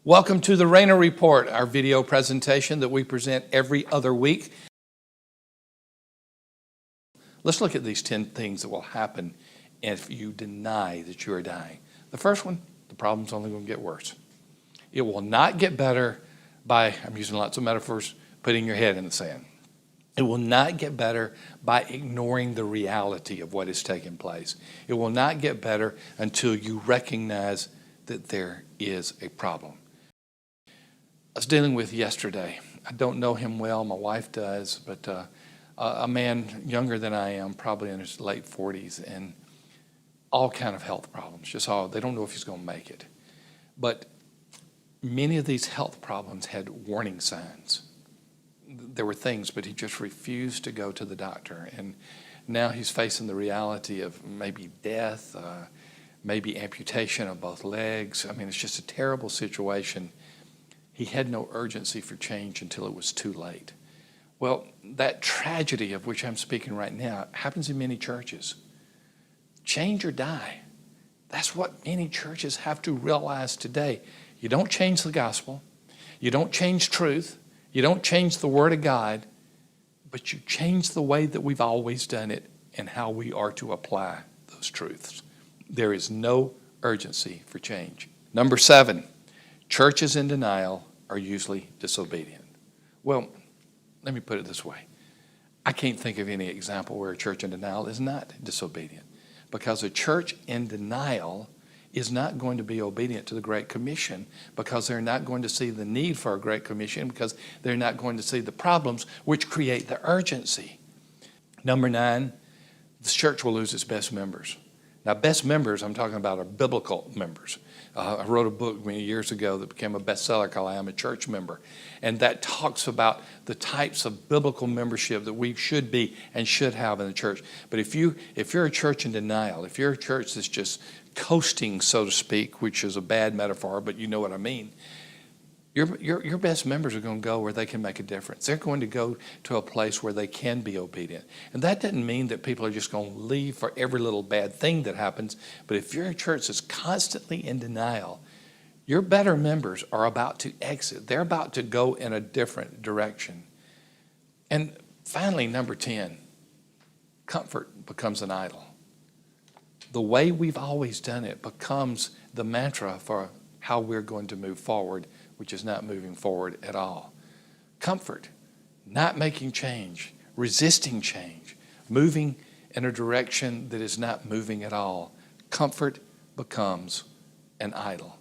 Welcome to the Rayner Report, our video presentation that we present every other week. Let's look at these 10 things that will happen if you deny that you are dying. The first one, the problem's only going to get worse. It will not get better by, I'm using lots of metaphors, putting your head in the sand. It will not get better by ignoring the reality of what is taking place. It will not get better until you recognize that there is a problem. I was dealing with yesterday. I don't know him well, my wife does, but a man younger than I am, probably in his late 40s, and all kind of health problems. They don't know if he's going to make it. But many of these health problems had warning signs. There were things, but he just refused to go to the doctor. And now he's facing the reality of maybe death, maybe amputation of both legs. I mean, it's just a terrible situation. He had no urgency for change until it was too late. Well, that tragedy of which I'm speaking right now happens in many churches. Change or die. That's what many churches have to realize today. You don't change the gospel. You don't change truth. You don't change the Word of God, but you change the way that we've always done it and how we are to apply those truths. There is no urgency for change. Number 7, churches in denial are usually disobedient. Well, let me put it this way. I can't think of any example where a church in denial is not disobedient, because a church in denial is not going to be obedient to the Great Commission, because they're not going to see the need for a Great Commission, because they're not going to see the problems which create the urgency. Number 9, the church will lose its best members. Now, best members, I'm talking about, are biblical members. I wrote a book many years ago that became a bestseller called I Am a Church Member. And that talks about the types of biblical membership that we should be and should have in the church. But if you're a church in denial, if you're a church that's just coasting, so to speak, which is a bad metaphor, but you know what I mean, your best members are going to go where they can make a difference. They're going to go to a place where they can be obedient. And that doesn't mean that people are just going to leave for every little bad thing that happens. But if you're a church that's constantly in denial, your better members are about to exit. They're about to go in a different direction. And finally, number 10, comfort becomes an idol. The way we've always done it becomes the mantra for how we're going to move forward, which is not moving forward at all. Comfort, not making change, resisting change, moving in a direction that is not moving at all. Comfort becomes an idol.